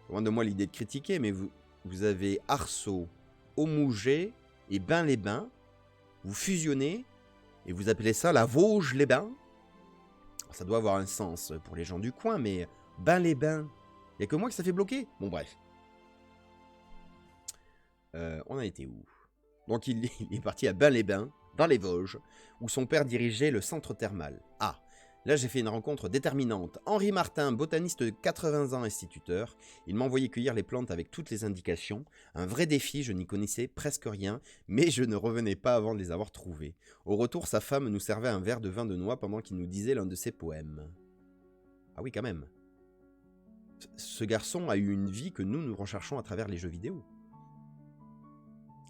Loin de moi l'idée de critiquer, mais vous avez Arceau, Aumouget et Bain-les-Bains. Vous fusionnez et vous appelez ça la Vosges-les-Bains. Ça doit avoir un sens pour les gens du coin, mais Bain-les-Bains, il n'y a que moi que ça fait bloquer. Bon, bref. On a été où? Donc il est parti à Bain-les-Bains, dans les Vosges, où son père dirigeait le centre thermal. Ah, là j'ai fait une rencontre déterminante. Henri Martin, botaniste de 80 ans, instituteur. Il m'a envoyé cueillir les plantes avec toutes les indications. Un vrai défi, je n'y connaissais presque rien, mais je ne revenais pas avant de les avoir trouvés. Au retour, sa femme nous servait un verre de vin de noix pendant qu'il nous disait l'un de ses poèmes. Ah oui, quand même. Ce garçon a eu une vie que nous recherchons à travers les jeux vidéo.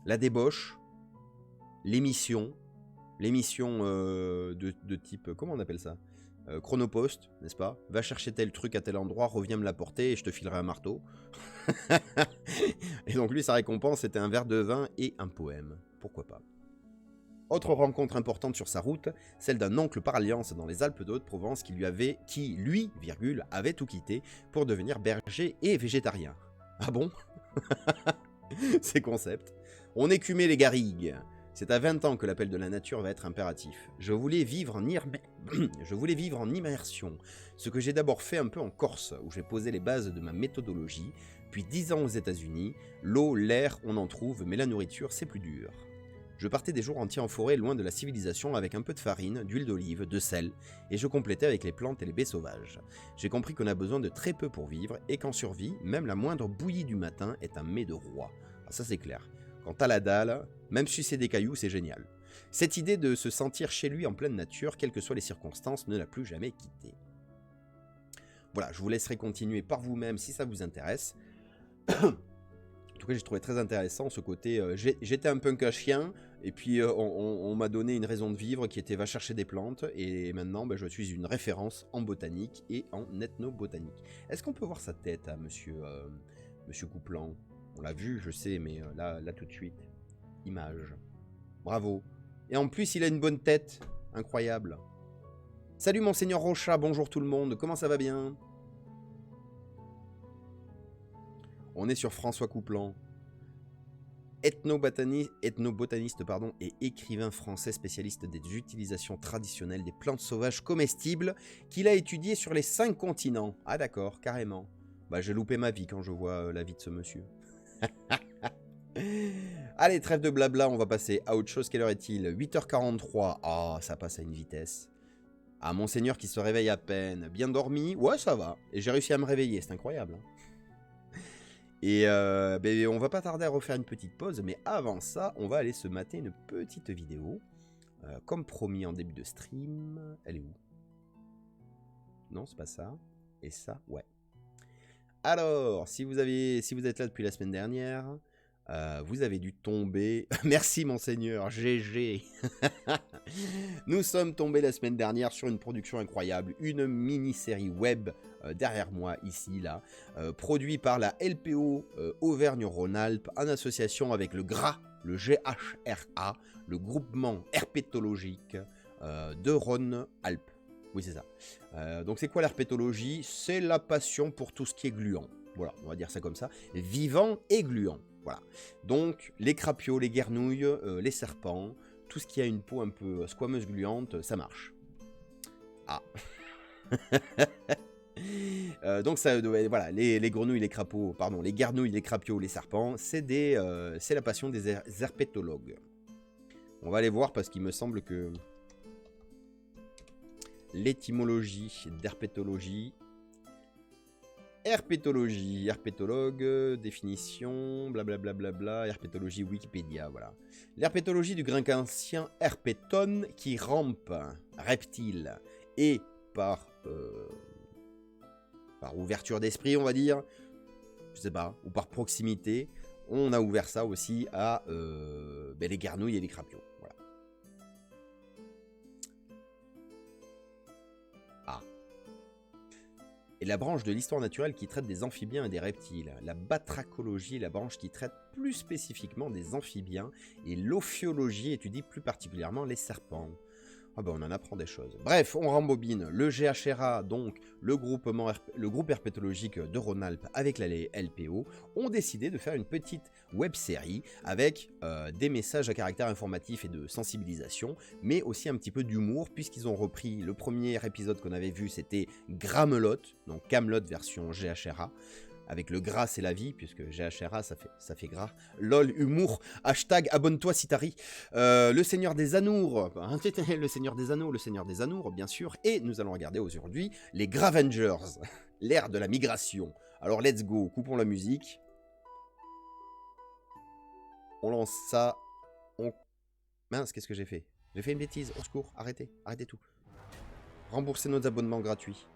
La débauche, l'émission de type, comment on appelle ça, chronopost, n'est-ce pas? Va chercher tel truc à tel endroit, reviens me l'apporter et je te filerai un marteau. Et donc lui, sa récompense, c'était un verre de vin et un poème. Pourquoi pas? Autre rencontre importante sur sa route, celle d'un oncle par alliance dans les Alpes de Haute-Provence qui, lui, avait tout quitté pour devenir berger et végétarien. Ah bon? Ces concepts. On écumait les garrigues. C'est à 20 ans que l'appel de la nature va être impératif. Je voulais vivre en immersion, ce que j'ai d'abord fait un peu en Corse, où j'ai posé les bases de ma méthodologie, puis 10 ans aux États-Unis. L'eau, l'air, on en trouve, mais la nourriture, c'est plus dur. Je partais des jours entiers en forêt, loin de la civilisation, avec un peu de farine, d'huile d'olive, de sel, et je complétais avec les plantes et les baies sauvages. J'ai compris qu'on a besoin de très peu pour vivre, et qu'en survie, même la moindre bouillie du matin est un mets de roi. Ah, ça c'est clair. Quand t'as la dalle, même sucer des cailloux, c'est génial. Cette idée de se sentir chez lui en pleine nature, quelles que soient les circonstances, ne l'a plus jamais quitté. Voilà, je vous laisserai continuer par vous-même si ça vous intéresse. En tout cas, j'ai trouvé très intéressant ce côté. J'étais un punk à chien, et puis on m'a donné une raison de vivre qui était va chercher des plantes, et maintenant je suis une référence en botanique et en ethnobotanique. Est-ce qu'on peut voir sa tête à monsieur Couplan? On l'a vu, je sais, mais là tout de suite. Image. Bravo. Et en plus, il a une bonne tête. Incroyable. Salut Monseigneur Rocha, bonjour tout le monde, comment ça va bien? On est sur François Couplan, ethnobotaniste et écrivain français spécialiste des utilisations traditionnelles des plantes sauvages comestibles qu'il a étudié sur les 5 continents. Ah d'accord, carrément. Bah j'ai loupé ma vie quand je vois la vie de ce monsieur. Allez, trêve de blabla, on va passer à autre chose. Quelle heure est-il? 8h43. Ah, ça passe à une vitesse. Ah, Monseigneur qui se réveille à peine. Bien dormi? Ouais, ça va. Et j'ai réussi à me réveiller, c'est incroyable. Hein. Et on va pas tarder à refaire une petite pause, mais avant ça, on va aller se mater une petite vidéo. Comme promis en début de stream. Elle est où? Non, c'est pas ça. Et ça, ouais. Alors, si vous êtes là depuis la semaine dernière, vous avez dû tomber... Merci Monseigneur, GG. Nous sommes tombés la semaine dernière sur une production incroyable, une mini-série web derrière moi, ici, là, produit par la LPO Auvergne-Rhône-Alpes, en association avec le GRA, le GHRA, le groupement herpétologique de Rhône-Alpes. Oui, c'est ça. Donc c'est quoi l'herpétologie? C'est la passion pour tout ce qui est gluant. Voilà, on va dire ça comme ça. Vivant et gluant. Voilà. Donc les crapauds, les guernouilles, les serpents, tout ce qui a une peau un peu squameuse gluante, ça marche. Ah. Donc ça, voilà, les grenouilles, les crapauds, pardon, les guernouilles, les crapauds, les serpents, c'est la passion des herpétologues. On va aller voir parce qu'il me semble que l'étymologie d'herpétologie. Herpétologue, définition, blablabla, herpétologie Wikipédia, voilà. L'herpétologie du grec ancien herpéton qui rampe, reptile, et par ouverture d'esprit, on va dire, je sais pas, ou par proximité, on a ouvert ça aussi à les guernouilles et les crapauds, voilà. Et la branche de l'histoire naturelle qui traite des amphibiens et des reptiles. La batrachologie est la branche qui traite plus spécifiquement des amphibiens. Et l'ophiologie étudie plus particulièrement les serpents. Ah ben on en apprend des choses. Bref, on rembobine. Le GHRA, donc le groupe herpétologique de Rhône-Alpes avec la LPO, ont décidé de faire une petite web-série avec des messages à caractère informatif et de sensibilisation, mais aussi un petit peu d'humour, puisqu'ils ont repris le premier épisode qu'on avait vu, c'était Gramelot, donc Camelot version GHRA. Avec le gras c'est la vie, puisque GHRA ça fait gras. LOL, humour, hashtag abonne-toi si t'as ri. Le Seigneur des Anours, le Seigneur des Anours, bien sûr. Et nous allons regarder aujourd'hui les Gravengers, l'ère de la migration. Alors let's go, coupons la musique. On lance ça. Mince, qu'est-ce que j'ai fait? J'ai fait une bêtise, au secours, arrêtez tout. Remboursez nos abonnements gratuits.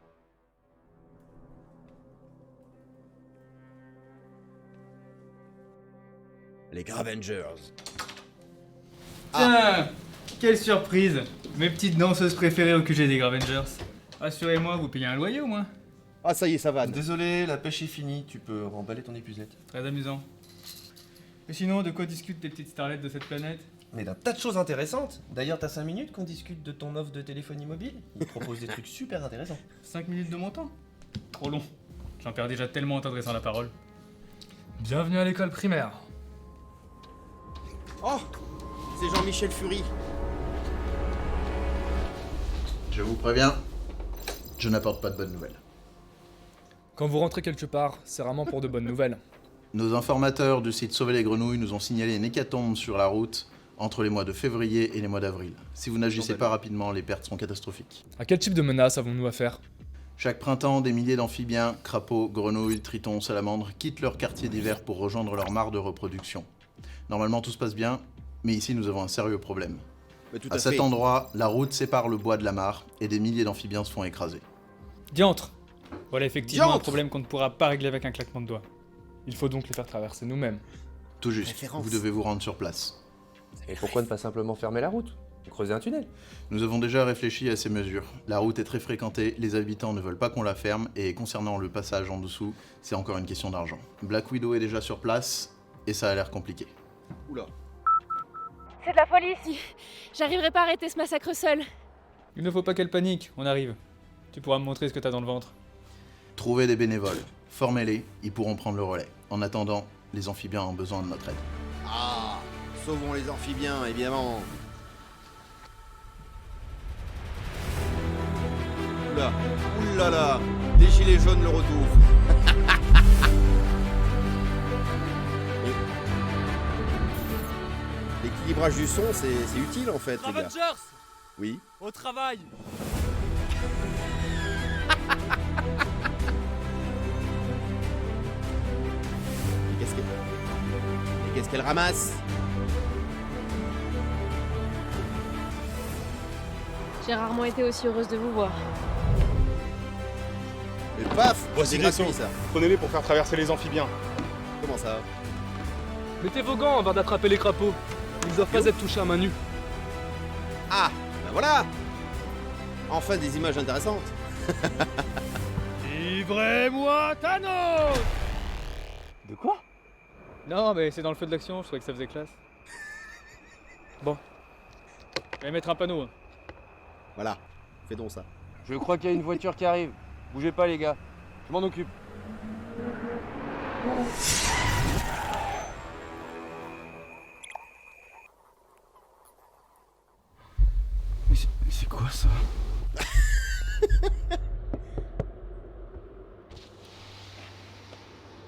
Les Gravengers. Tiens, quelle surprise! Mes petites danseuses préférées au QG des Gravengers. Rassurez-moi, vous payez un loyer au moins? Ah ça y est, ça va. Désolé, la pêche est finie, tu peux remballer ton épuisette. Très amusant. Et sinon, de quoi discutent les petites starlettes de cette planète? Mais d'un tas de choses intéressantes. D'ailleurs, t'as 5 minutes qu'on discute de ton offre de téléphonie mobile? Il propose des trucs super intéressants. 5 minutes de mon temps? Trop long. J'en perds déjà tellement en t'adressant la parole. Bienvenue à l'école primaire. Oh, c'est Jean-Michel Fury. Je vous préviens, je n'apporte pas de bonnes nouvelles. Quand vous rentrez quelque part, c'est rarement pour de bonnes nouvelles. Nos informateurs du site Sauver les Grenouilles nous ont signalé une hécatombe sur la route entre les mois de février et les mois d'avril. Si vous n'agissez pas rapidement, les pertes seront catastrophiques. À quel type de menace avons-nous affaire? Chaque printemps, des milliers d'amphibiens, crapauds, grenouilles, tritons, salamandres quittent leur quartier d'hiver pour rejoindre leur mare de reproduction. Normalement tout se passe bien, mais ici nous avons un sérieux problème. À cet endroit, la route sépare le bois de la mare et des milliers d'amphibiens se font écraser. Diantre! Voilà effectivement Diantre! un problème qu'on ne pourra pas régler avec un claquement de doigts. Il faut donc les faire traverser nous-mêmes. Tout juste, Référence. vous devez vous rendre sur place. Et pourquoi ne pas simplement fermer la route? Creuser un tunnel? Nous avons déjà réfléchi à ces mesures. La route est très fréquentée, les habitants ne veulent pas qu'on la ferme, et concernant le passage en dessous, c'est encore une question d'argent. Black Widow est déjà sur place, et ça a l'air compliqué. Oula. C'est de la folie ici. J'arriverai pas à arrêter ce massacre seul. Il ne faut pas qu'elle panique, on arrive. Tu pourras me montrer ce que t'as dans le ventre. Trouvez des bénévoles, formez-les, ils pourront prendre le relais. En attendant, les amphibiens ont besoin de notre aide. Ah, sauvons les amphibiens, évidemment. Oula, oulala, des gilets jaunes le retour. L'équilibrage du son, c'est utile en fait, les gars. Avengers, Oui. au travail. Mais qu'est-ce qu'elle ramasse? J'ai rarement été aussi heureuse de vous voir. Et paf, Voici c'est les gratuit sauts. ça. Prenez-les pour faire traverser les amphibiens. Comment ça? Mettez vos gants avant d'attraper les crapauds. Ils doivent pas être touchés à main nue. Ah, ben voilà. Enfin des images intéressantes. Livrez-moi Thanos. De quoi? Non, mais c'est dans le feu de l'action, je trouvais que ça faisait classe. Bon. Je vais mettre un panneau. Hein. Voilà, fais donc ça. Je crois qu'il y a une voiture qui arrive. Bougez pas les gars, je m'en occupe. Mais c'est quoi ça?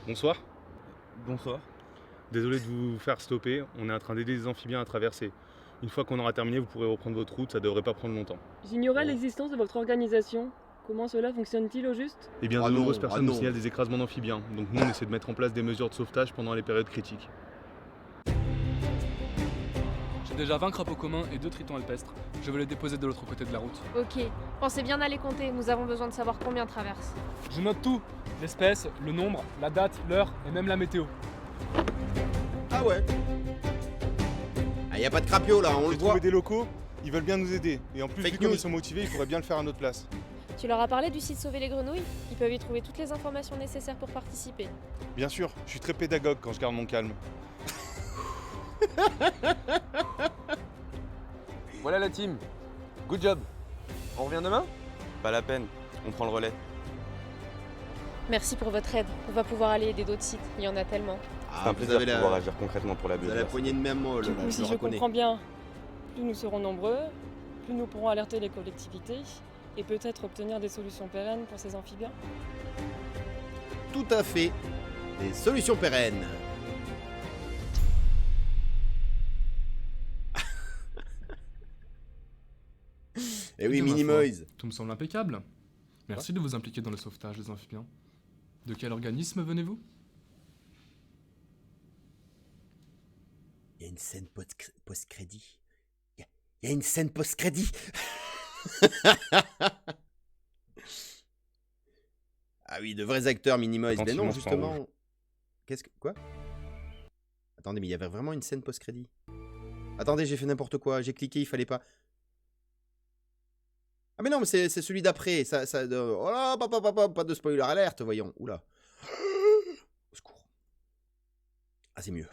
Bonsoir. Bonsoir. Désolé de vous faire stopper, on est en train d'aider les amphibiens à traverser. Une fois qu'on aura terminé, vous pourrez reprendre votre route, ça devrait pas prendre longtemps. J'ignorais l'existence de votre organisation. Comment cela fonctionne-t-il au juste? Eh bien, Ah de non, nombreuses ah personnes nous non. signalent des écrasements d'amphibiens, donc nous on essaie de mettre en place des mesures de sauvetage pendant les périodes critiques. J'ai déjà 20 crapauds communs et 2 tritons alpestres. Je vais les déposer de l'autre côté de la route. Ok, pensez bien à les compter, nous avons besoin de savoir combien traversent. Je note tout. L'espèce, le nombre, la date, l'heure et même la météo. Ah ouais. Ah, y a pas de crapio là, on le J'ai voit. trouvé des locaux, ils veulent bien nous aider. Et en plus, Fake vu comme news. ils sont motivés, ils pourraient bien le faire à notre place. Tu leur as parlé du site Sauver les Grenouilles? Ils peuvent y trouver toutes les informations nécessaires pour participer. Bien sûr, je suis très pédagogue quand je garde mon calme. Voilà la team. Good job. On revient demain? Pas la peine, on prend le relais. Merci pour votre aide. On va pouvoir aller aider d'autres sites, il y en a tellement. C'est Ah, un vous plaisir avez de pouvoir la, agir concrètement pour la vous avez la biodiversité. poignée de main molle, Du là, coup, je si le je reconnais. comprends bien, plus nous serons nombreux, plus nous pourrons alerter les collectivités et peut-être obtenir des solutions pérennes pour ces amphibiens. Tout à fait. Des solutions pérennes. Eh oui, Eh bien, ma Minimoise. Tout me semble impeccable. Merci de vous impliquer dans le sauvetage des amphibiens. De quel organisme venez-vous? Il y a une scène post-crédit. Il y a une scène post-crédit. Ah oui, de vrais acteurs Minimoise. Mais non, Attention, justement. Qu'est-ce que... Quoi? Attendez, mais il y avait vraiment une scène post-crédit. Attendez, j'ai fait n'importe quoi. J'ai cliqué, il fallait pas... Ah mais non, mais c'est celui d'après. Oh là, pas de spoiler alerte, voyons. Oula. Au secours. Ah, c'est mieux.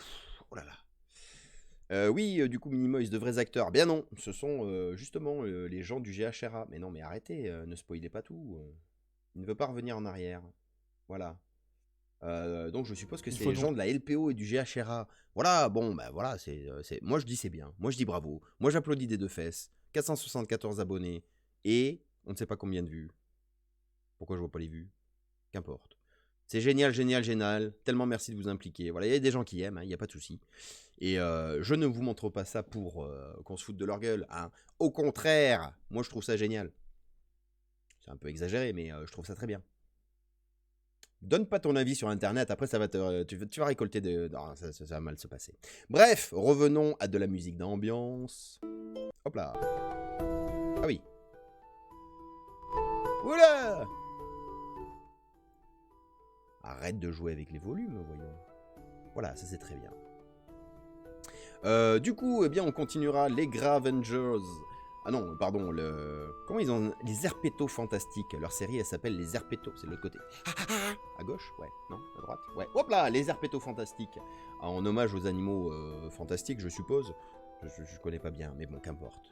Oh là là. Oui, du coup, Minimoise, de vrais acteurs. Bien non, ce sont justement les gens du GHRA. Mais non, mais arrêtez, ne spoilez pas tout. Il ne veut pas revenir en arrière. Voilà. Donc je suppose que c'est les gens de la LPO et du GHRA. Voilà, bon, bah voilà, moi je dis c'est bien. Moi je dis bravo. Moi j'applaudis des deux fesses. 474 abonnés. Et on ne sait pas combien de vues. Pourquoi je vois pas les vues? Qu'importe. C'est génial, génial, génial. Tellement merci de vous impliquer. Voilà, il y a des gens qui aiment, il n'y a pas de souci. Et je ne vous montre pas ça pour qu'on se foute de leur gueule. Hein. Au contraire, moi je trouve ça génial. C'est un peu exagéré, mais je trouve ça très bien. Donne pas ton avis sur Internet, après ça va tu vas récolter de... Non, ça va mal se passer. Bref, revenons à de la musique d'ambiance. Hop là. Ah oui. Oula! Arrête de jouer avec les volumes, voyons. Voilà, ça c'est très bien. Du coup, eh bien, on continuera les Gravengers. Ah non, pardon, comment ils ont... Les Herpetos Fantastiques. Leur série, elle s'appelle Les Herpetos. C'est de l'autre côté. À gauche? Ouais. Non? À droite? Ouais. Hop là, Les Herpetos Fantastiques. En hommage aux animaux fantastiques, je suppose. Je connais pas bien, mais bon, qu'importe.